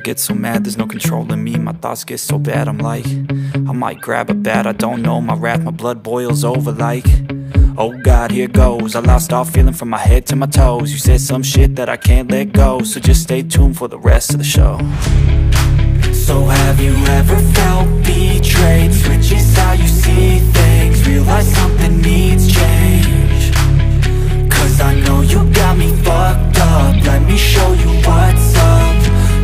get so mad, there's no controlling me. My thoughts get so bad, I'm like, I might grab a bat, I don't know. My wrath, my blood boils over like, oh God, here goes. I lost all feeling from my head to my toes. You said some shit that I can't let go, so just stay tuned for the rest of the show. So have you ever felt betrayed? Switches how you see things, realize something needs change. Cause I know you got me fucked up, let me show you what's up.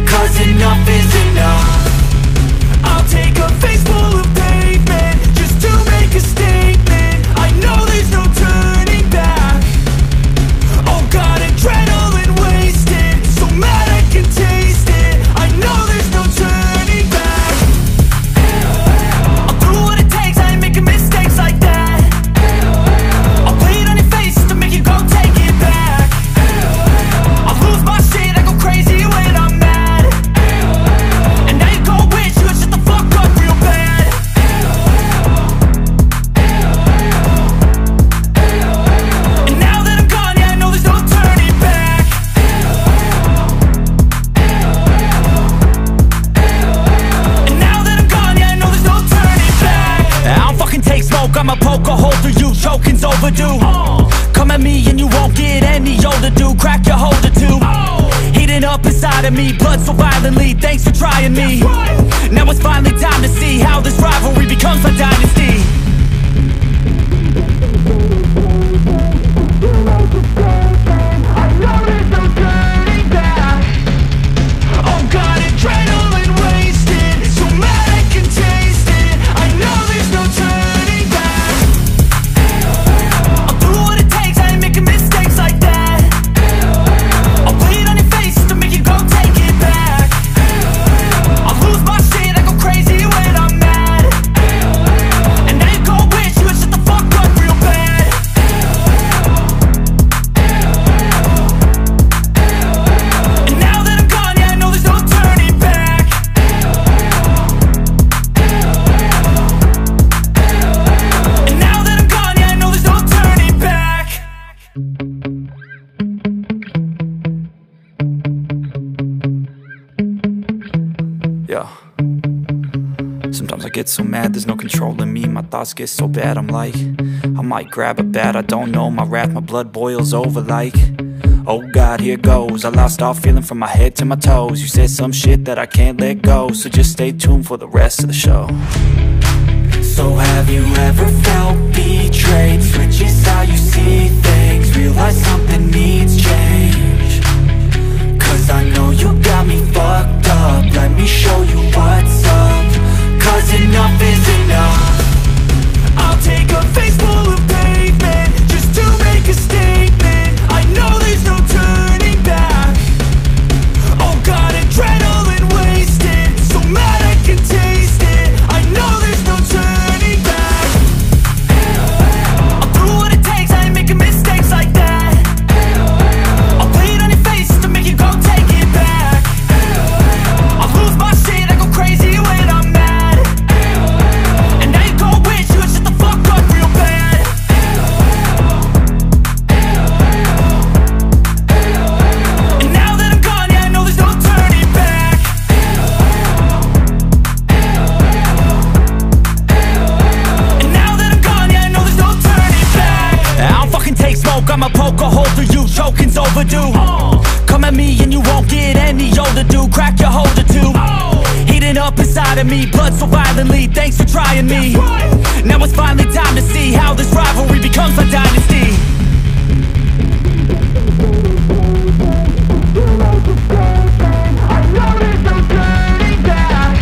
Cause enough is enough. I'll take a face full of pavement just to make a statement. I know there's no turning back. Oh God, adrenaline wasted, so mad I can taste it. I know there's no turning back. I'll do what it takes, I ain't making mistakes like that. I'll play it on your face to make you go take it back. I'll lose my shit, I go crazy when I'm mad. And now you go wish you would shut the fuck up real bad. And now that I'm gone, yeah, I know there's no turning back. And now that I'm gone, yeah, I know there's no turning back. I don't fucking take smoke, I'ma poke a hole through you, choking's overdue. Come at me and you won't get any older, dude. Crack your holder too. Heating up inside of me, blood so violently, thanks for trying me. Now it's finally time to see how this rivalry becomes a dynasty. I know there's no turning back. Oh God, adrenaline wasted, so mad I can taste it. I know there's no turning back. I'll do what it takes, I ain't making mistakes like that. I'll play it on your face to make you go take it back. I'll lose my shit, I go crazy when I'm mad. And now you go wish you would shut the fuck up real bad. And now that I'm gone, yeah, I know there's no turning back. And now that I'm gone, yeah, I know there's no turning back. Yeah. Sometimes I get so mad, there's no controlling me. My thoughts get so bad, I'm like, I might grab a bat, I don't know. My wrath, my blood boils over like, oh God, here goes. I lost all feeling from my head to my toes. You said some shit that I can't let go, so just stay tuned for the rest of the show. So have you ever felt betrayed? Switches how you see things, realize something needs change. Cause I know you got me fucked up, let me show you what's up. Cause enough is enough. I'll take a face full of pavement just to make a statement. I know there's no turning back. Oh God, adrenaline wasted, so mad I can taste it. I know there's no turning back. I'll do what it takes, I ain't making mistakes like that. I'll play it on your face to make you go take it back. I'll lose my shit, I go crazy when I'm mad. And now you go wish you would shut the fuck up real bad. And now that I'm gone, yeah, I know there's no turning back. And now that I'm gone, yeah, I know there's no turning back. I don't fucking take smoke, I'ma poke a hole through you, choking's overdue. Come at me and you won't get any older, dude. Crack your holder too. Heating up inside of me, blood so violently, thanks for trying me. Now it's finally time to see how this rivalry becomes a dynasty. I know there's no turning back.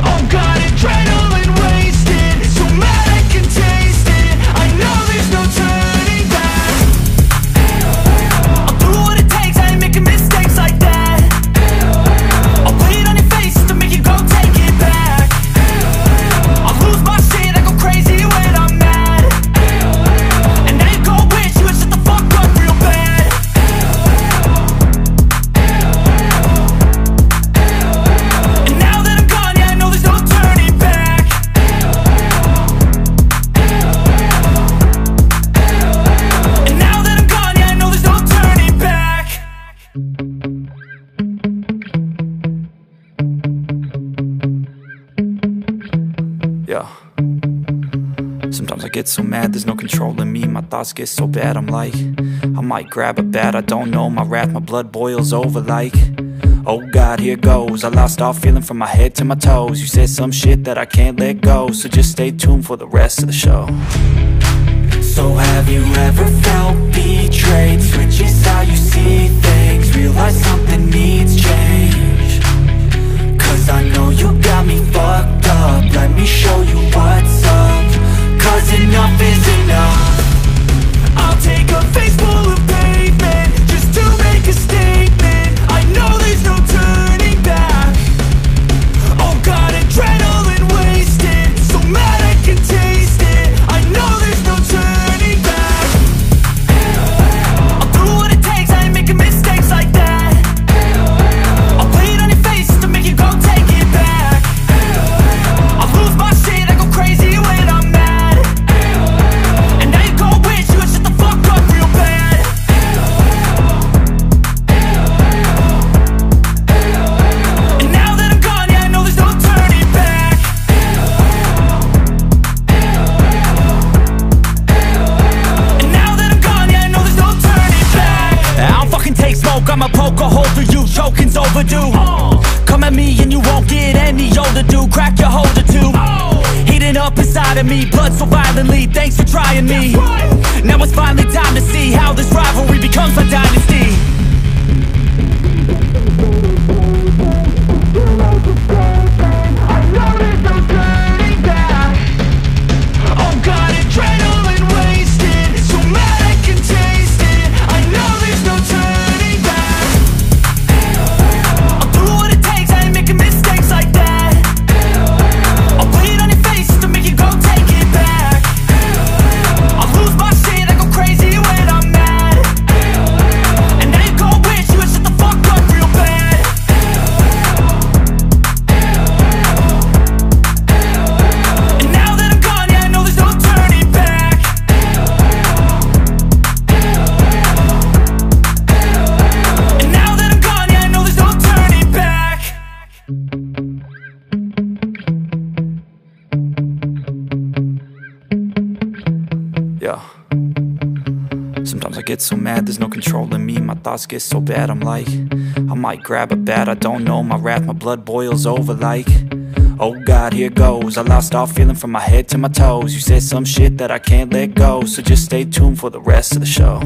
Oh God, adrenaline wasted, so mad I can taste it. I know there's no turning back. I'll do what it takes, I ain't making mistakes like that. I'll play it on your face to make you go take it back. I'll lose my shit, I go crazy Sometimes I get so mad, there's no controlling me. My thoughts get so bad, I'm like, I might grab a bat, I don't know. My wrath, my blood boils over like, oh God, here goes. I lost all feeling from my head to my toes. You said some shit that I can't let go, so just stay tuned for the rest of the show. So have you ever felt betrayed? Switches how you see things, realize something needs change. Cause I know you got me fucked up, let me show you what's up. Cause enough is enough. I'll take a face full of pavement just to make a statement. I know there's no turning back. Oh God, adrenaline wasted, so mad I can taste it. I know there's no turning back. I'll do what it takes, I ain't making mistakes like that. I'll play it on your face to make you go take it back. I'll lose my shit, I go crazy when I'm mad. And now you go wish you would shut the fuck up real bad. And now that I'm gone, yeah, I know there's no turning back. And now that I'm gone, yeah, I know there's no turning back. I don't fucking take smoke, I'ma poke a hole through you, choking's overdue. Come at me and you won't get any older, dude. Crack your holder too. Heating up inside of me, blood so violently, thanks for trying me. Now it's finally time to see how this rivalry becomes my dynasty. I know there's no turning back. Oh God, adrenaline wasted, so mad I can taste it. I know there's no turning back. I'll do what it takes, I ain't making mistakes like that. I'll play it on your face to make you go take it back. I'll lose my shit, I go crazy when I'm mad. And now you go wish you would shut the fuck up real bad. And now that I'm gone, yeah, I know there's no turning back. And now that I'm gone, yeah, I know there's no turning back. Yeah. Sometimes I get so mad, there's no controlling me. My thoughts get so bad, I'm like, I might grab a bat, I don't know. My wrath, my blood boils over like, oh God, here goes. I lost all feeling from my head to my toes. You said some shit that I can't let go, so just stay tuned for the rest of the show.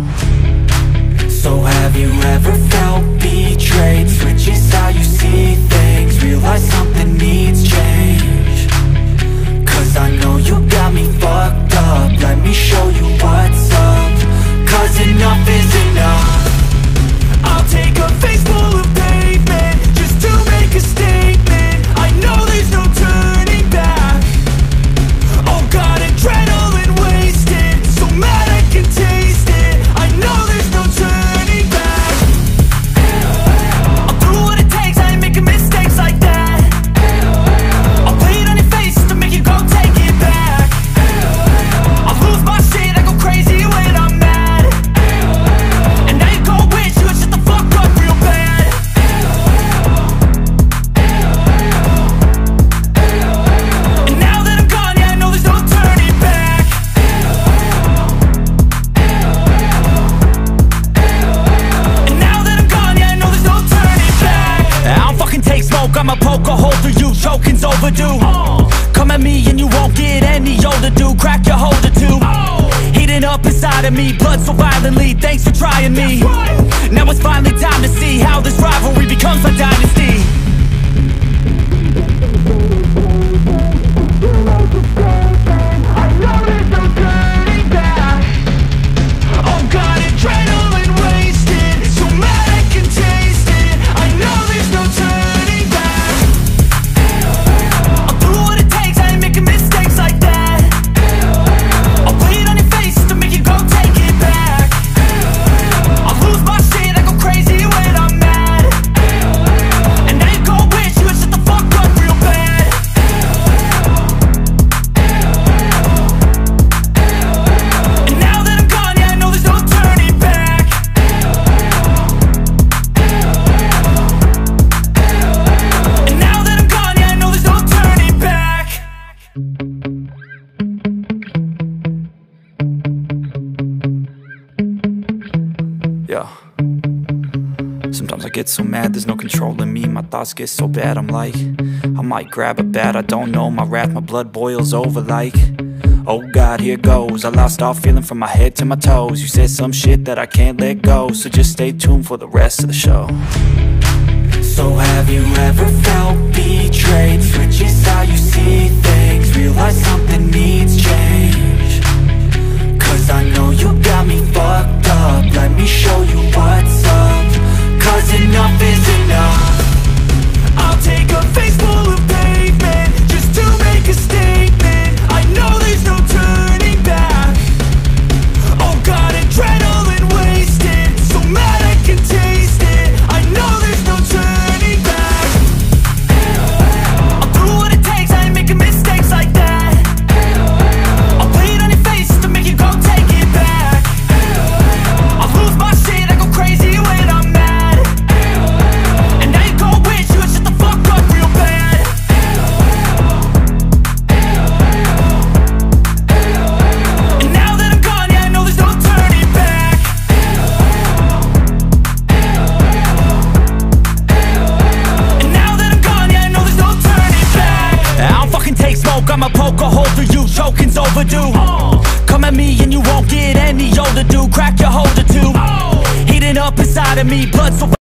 So have you ever felt betrayed? Switches how you see things, realize something needs change. Cause I know you got me fucked up, let me show you what's up. Cause enough is enough. I'll take a face full of pavement just to make a statement. I know there's no turning back. Oh God, adrenaline wasted, so mad I can taste it. I know there's no turning back. I'll do what it takes, I ain't making mistakes like that. I'll play it on your face to make you go take it back. I'll lose my shit, I go crazy when I'm mad. And now you go wish you would shut the fuck up real bad. And now that I'm gone, yeah, I know there's no turning back. And now that I'm gone, yeah, I know there's no turning back. I don't fucking take smoke, I'ma poke a hole through you, choking's overdue. Come at me and you won't get any older, dude. Crack your holder too. Heating up inside of me, blood so violently, thanks for trying me. Now it's finally time to see how this rivalry becomes my dynasty. I know there's no turning back. Oh God, adrenaline wasted, so mad I can taste it. I know there's no turning back. I'll do what it takes, I ain't making mistakes like that. I'll play it on your face to make you go take it back. I'll lose my shit, I go crazy when I'm mad. And now you Yeah. Sometimes I get so mad, there's no controlling me. My thoughts get so bad, I'm like, I might grab a bat, I don't know. My wrath, my blood boils over like, oh God, here goes. I lost all feeling from my head to my toes. You said some shit that I can't let go, so just stay tuned for the rest of the show. So have you ever felt betrayed? Switches how you see things, realize something needs change. Cause I know you got me fucked up, let me show you what's up. Cause enough is enough. I'll take a face full of pavement just to make a statement. I know there's no turning back. Oh God, adrenaline wasted, so mad I can taste it. I know there's no turning back. I'll do what it takes, I ain't making mistakes like that. I'll play it on your face to make you go take it back. I'll lose my shit, I go crazy when I'm mad. And now you go wish you would shut the fuck up real bad. And now that I'm gone, yeah, I know there's no turning back. And now that I'm gone, yeah, I know there's no turning back. I don't fucking take smoke, I'ma poke a hole through you, choking's overdue. Come at me and you won't get any older, dude. Crack your holder too. Heating up inside of me, blood so